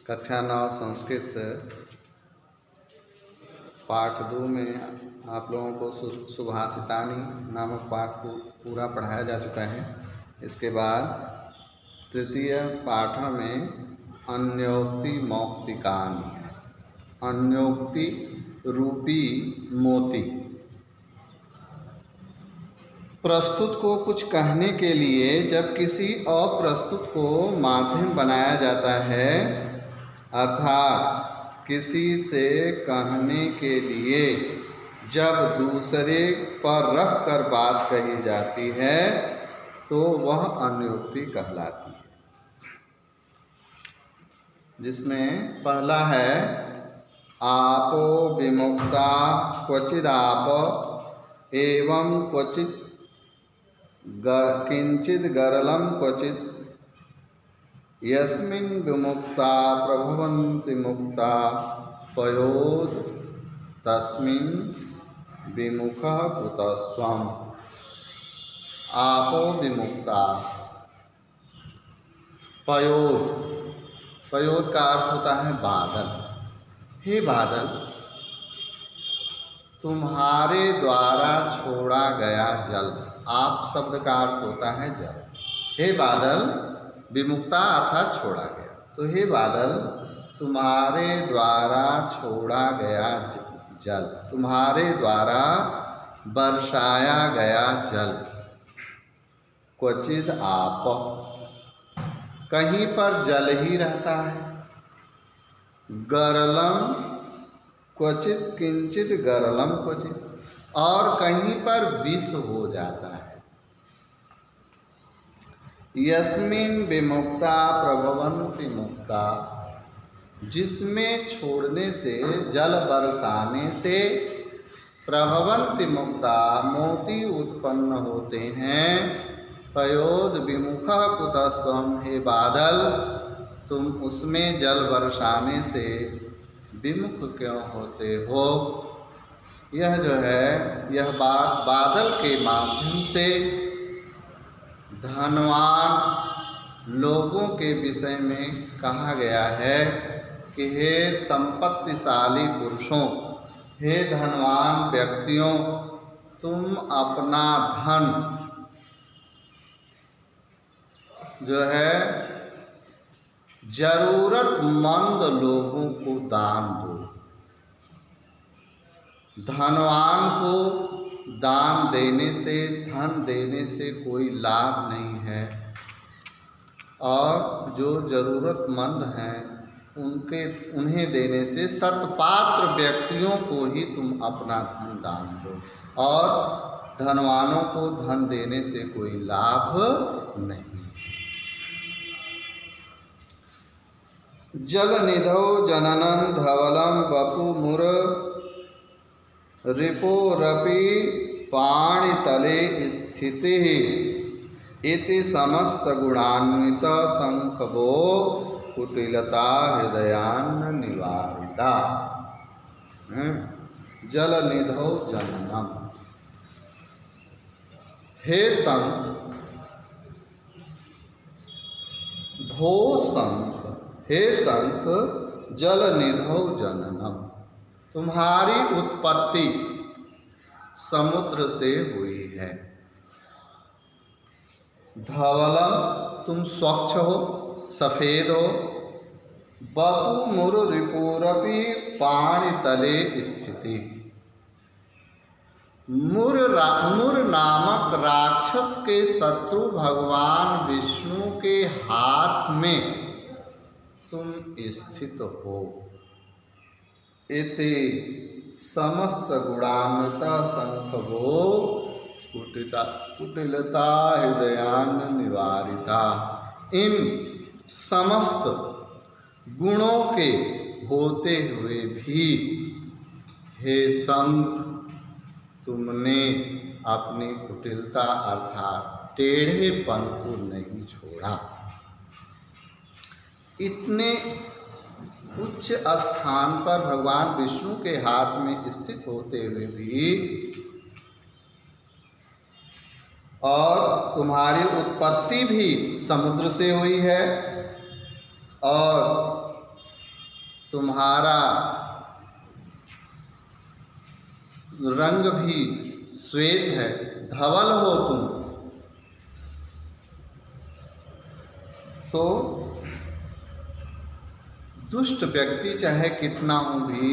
कक्षा 9 संस्कृत पाठ 2 में आप लोगों को सुभाषितानि नामक पाठ को पूरा पढ़ाया जा चुका है। इसके बाद तृतीय पाठ में अन्योक्ति मौक्तिकानि है। अन्योक्ति रूपी मोती। प्रस्तुत को कुछ कहने के लिए जब किसी अप्रस्तुत को माध्यम बनाया जाता है, अर्थात किसी से कहने के लिए जब दूसरे पर रख कर बात कही जाती है तो वह अन्योक्ति कहलाती है। जिसमें पहला है आपो विमुक्ता क्वचिदाप एवं क्वचित किंचित गरलम क्वचित यस्मिन् विमुक्ता प्रभवन्ति मुक्ता पयोद तस्मिन् विमुखः कुतस्त्वम्। आपो विमुक्ता। पयोद, पयोद का अर्थ होता है बादल। हे बादल, तुम्हारे द्वारा छोड़ा गया जल। आप शब्द का अर्थ होता है जल। हे बादल, विमुक्ता अर्थात छोड़ा गया। तो हे बादल, तुम्हारे द्वारा छोड़ा गया जल, तुम्हारे द्वारा बरसाया गया जल। क्वचित आप, कहीं पर जल ही रहता है। गरलम क्वचित किंचित गरलम क्वचित, और कहीं पर विष हो जाता है। यस्मिन् विमुक्ता प्रभवन्ति मुक्ता, जिसमें छोड़ने से जल बरसाने से प्रभवन्ति मुक्ता मोती उत्पन्न होते हैं। पयोद विमुखः कुतस्त्वम्। हे बादल, तुम उसमें जल बरसाने से विमुख क्यों होते हो। यह जो है, यह बात बादल के माध्यम से धनवान लोगों के विषय में कहा गया है कि हे संपत्तिशाली पुरुषों, हे धनवान व्यक्तियों, तुम अपना धन जो है जरूरतमंद लोगों को दान दो। धनवान को दान देने से, धन देने से कोई लाभ नहीं है, और जो जरूरतमंद हैं उन्हें देने से सत्पात्र व्यक्तियों को ही तुम अपना धन दान दो, और धनवानों को धन देने से कोई लाभ नहीं। जलनिधौ जननं धवलं वपुमुर रिपोरपि पाणितले स्थितिः इति समस्त गुणान्वित संखभो कुटिलता हृदयान्न निवारिता। जलनिधौ जननम। हे संख, भो संख, हे संख, जलनिधौ जननम, तुम्हारी उत्पत्ति समुद्र से हुई है। धवलम, तुम स्वच्छ हो, सफेद हो। बपु मुर रिपुरपि पाणितले स्थिति, मुर नामक राक्षस के शत्रु भगवान विष्णु के हाथ में तुम स्थित हो। इति समस्त गुणान्वित संखभो कुटिलता हृदयान्न निवारिता। इन समस्त गुणों के होते हुए भी हे संख, तुमने अपनी कुटिलता अर्थात टेढ़ेपन को नहीं छोड़ा। इतने उच्च स्थान पर भगवान विष्णु के हाथ में स्थित होते हुए भी, और तुम्हारी उत्पत्ति भी समुद्र से हुई है, और तुम्हारा रंग भी श्वेत है, धवल हो तुम, तो दुष्ट व्यक्ति चाहे कितना हो भी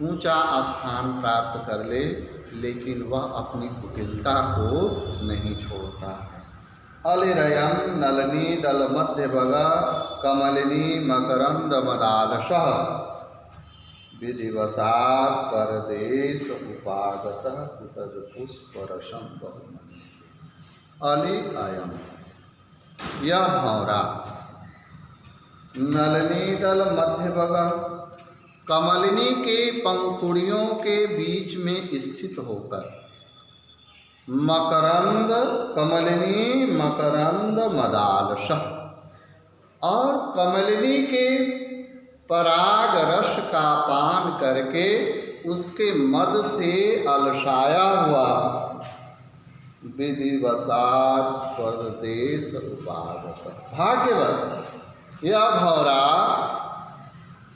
ऊंचा स्थान प्राप्त कर ले, लेकिन वह अपनी कुटिलता को नहीं छोड़ता है। अलिरयं नलिनी दल मध्य भगा कमलिनी मकरंद मदालसः विधिवशात् परदेश उपागतः कुतज पुष्परसं बहुमन्यते। अली अयम, यह भंवरा नलिनी दल मध्य भगा, कमलिनी के पंखुड़ियों के बीच में स्थित होकर, मकरंद कमलिनी मकरंद मदालसः, और कमलिनी के पराग रस का पान करके उसके मद से अलसाया हुआ, विधिवशात् परदेश उपागत, भाग्यवश यह भंवरा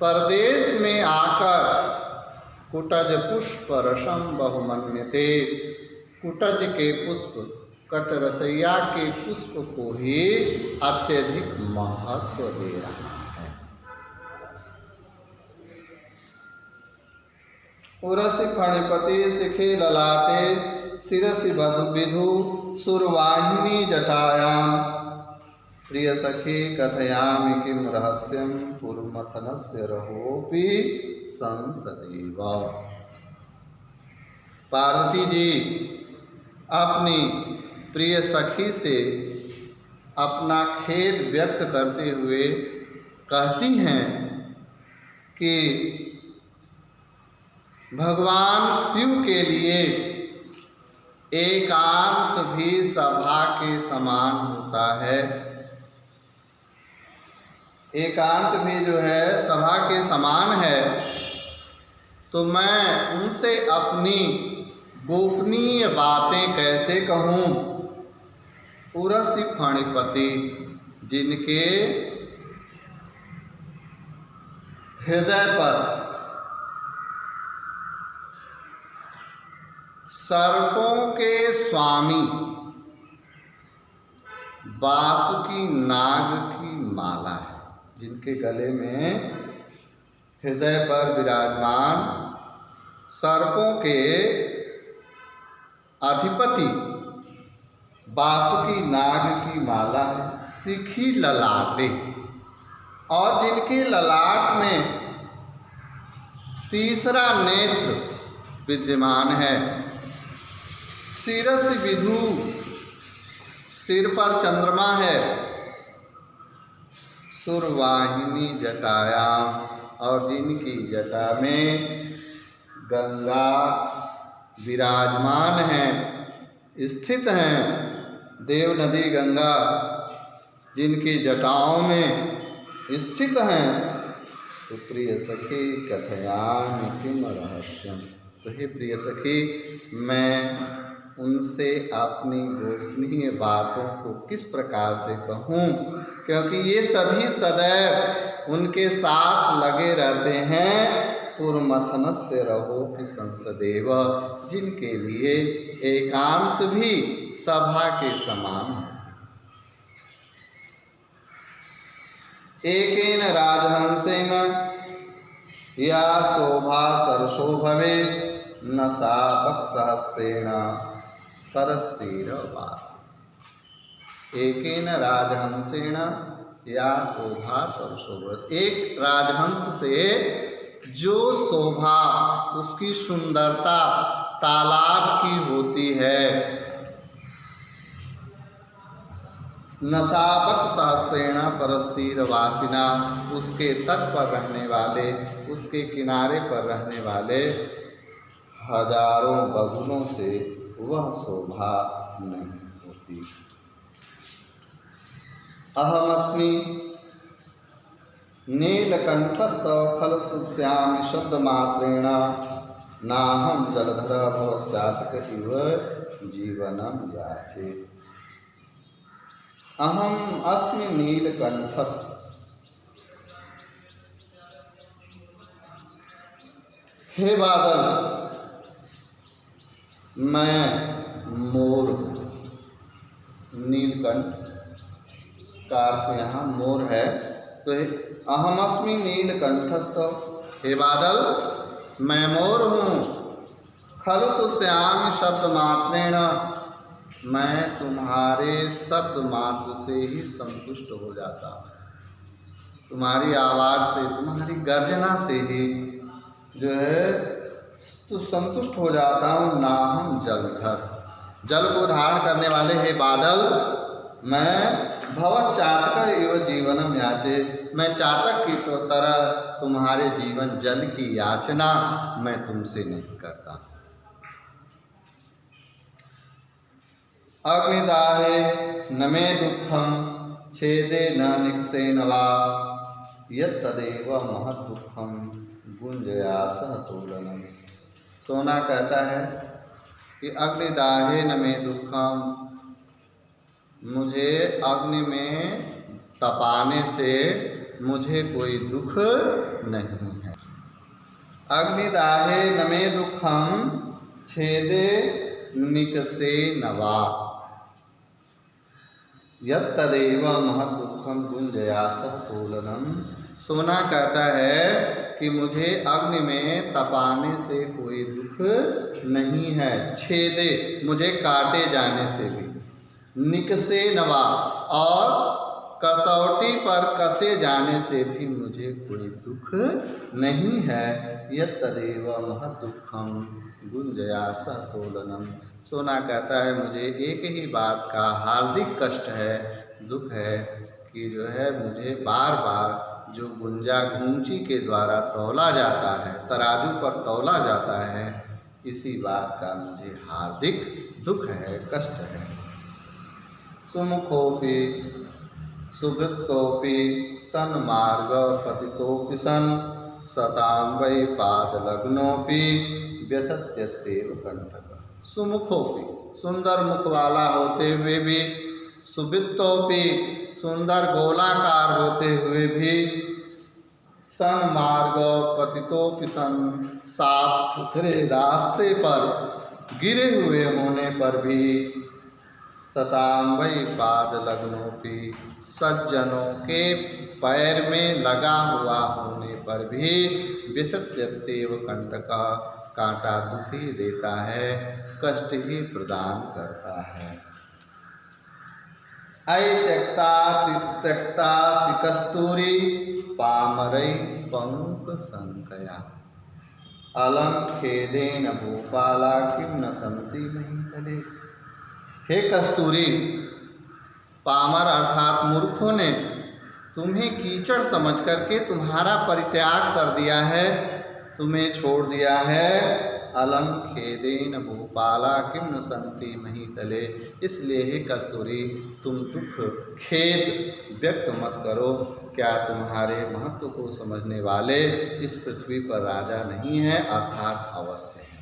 परदेश में आकर कुटज पुष्प रसम बहुमन्यते, कुटज के पुष्प, कटरसैया के पुष्प को ही अत्यधिक महत्व दे रहा है। उरसि फणिपति शिखे ललाटे शिरसि विधु सुरवाहिनी जटायां, प्रिय सखी कथयामि किं रहस्यं पुरमथनस्य रहोपि संसदेव। पार्वती जी अपनी प्रिय सखी से अपना खेद व्यक्त करते हुए कहती हैं कि भगवान शिव के लिए एकांत भी सभा के समान होता है, एकांत भी जो है सभा के समान है, तो मैं उनसे अपनी गोपनीय बातें कैसे कहूँ। उरसि फणिपति, जिनके हृदय पर सर्पों के स्वामी वासुकी नाग की माला है, जिनके गले में हृदय पर विराजमान सर्पों के अधिपति वासुकी नाग की माला है, शिखी ललाटे, और जिनके ललाट में तीसरा नेत्र विद्यमान है, शिरसि विधु, सिर पर चंद्रमा है, सुरवाहिनी जटायाम, और जिनकी जटा में गंगा विराजमान हैं, स्थित हैं, देव नदी गंगा जिनकी जटाओं में स्थित हैं। तो प्रिय सखी कथयामि किम रहस्यम, तो हे प्रिय सखी मैं उनसे अपनी गोपनीय बातों को किस प्रकार से कहूँ, क्योंकि ये सभी सदैव उनके साथ लगे रहते हैं। पुरमथनस्य रहोपि संसदेव, जिनके लिए एकांत भी सभा के समान है। एकेन राजहंसेन या शोभा सरसो भवे, न सा पक्षहस्तेन तरस्तीरवास। एकेन राजहंसेन या शोभा सरसो भवे, एक राजहंस से जो शोभा, उसकी सुंदरता तालाब की होती है, नसाबक सहस्त्रेण परस्तीरवासिना, उसके तट पर रहने वाले, उसके किनारे पर रहने वाले हजारों बगुलों से वह शोभा नहीं होती। अहमस्मि नीलकंठस्थ खलुश्यामि शब्दमात्रेण, नाहं जलधर भवश्चातक इव जीवनं याचे। अहम अस्मि नीलकंठस्थ, हे बादल, मैं मोर हूँ। नीलकंठ का अर्थ यहाँ मोर है। तो अहमस्मि नीलकंठस्थ, हे बादल मैं मोर हूँ। खलु तुष्यामि शब्द मात्रेण, मैं तुम्हारे शब्द मात्र से ही संतुष्ट हो जाता हूँ। तुम्हारी आवाज़ से, तुम्हारी गर्जना से ही जो है तो संतुष्ट हो जाता हूँ। ना हम जलधर, जल को धारण करने वाले हे बादल, मैं भवश्चातक एव जीवनम याचे, मैं चातक की तो तरह तुम्हारे जीवन जल की याचना मैं तुमसे नहीं करता। अग्निदाहे न मे दुखम छेदे न निकसेन वा, यत्तदेव महत् दुखम गुंजयासः तोलनम। सोना कहता है कि अग्निदाहे न मे दुखम, मुझे अग्नि में तपाने से मुझे कोई दुख नहीं है। अग्निदाहे न मे दुखम छेदे निकसेन वा, यत्तदेव महत् दुखम गुंजयासः तोलनम। सोना कहता है कि मुझे अग्नि में तपाने से कोई दुख नहीं है, छेदे मुझे काटे जाने से भी, निकसे नवा और कसौटी पर कसे जाने से भी मुझे कोई दुख नहीं है। यत्तदेव महत् दुखम गुंजयासः तोलनम। सोना कहता है मुझे एक ही बात का हार्दिक कष्ट है, दुख है कि जो है मुझे बार बार जो गुंजा घूंची के द्वारा तौला जाता है, तराजू पर तौला जाता है, इसी बात का मुझे हार्दिक दुख है, कष्ट है। सुमुखोपि सुवृत्तोपि सन्मार्ग पतितोपि सन्, सतां वै पादलग्नोपि व्यथत्यत्येव कंटक। सुमुखोपि, सुंदर मुख वाला होते हुए भी, सुवृत्तोपि, सुंदर गोलाकार होते हुए भी, सन्मार्ग पतितोपि सन्, साफ सुथरे रास्ते पर गिरे हुए होने पर भी, सतां वै पादलग्नोपि, सज्जनों के पैर में लगा हुआ होने पर भी, व्यथत्यत्येव कंटका, कांटा दुख ही देता है, कष्ट ही प्रदान करता है। ऐ त्यक्ता कस्तूरी पामरै पंक संकया, अलं खेदेन भूपाला किं न सन्ति महीतले। हे कस्तूरी, पामर अर्थात मूर्खों ने तुम्हें कीचड़ समझ करके तुम्हारा परित्याग कर दिया है, तुम्हें छोड़ दिया है। अलम खेदेन भूपाला किं न सन्ति महीतले। इसलिए हे कस्तूरी, तुम दुख खेद व्यक्त मत करो। क्या तुम्हारे महत्व को समझने वाले इस पृथ्वी पर राजा नहीं है? अर्थात अवश्य है।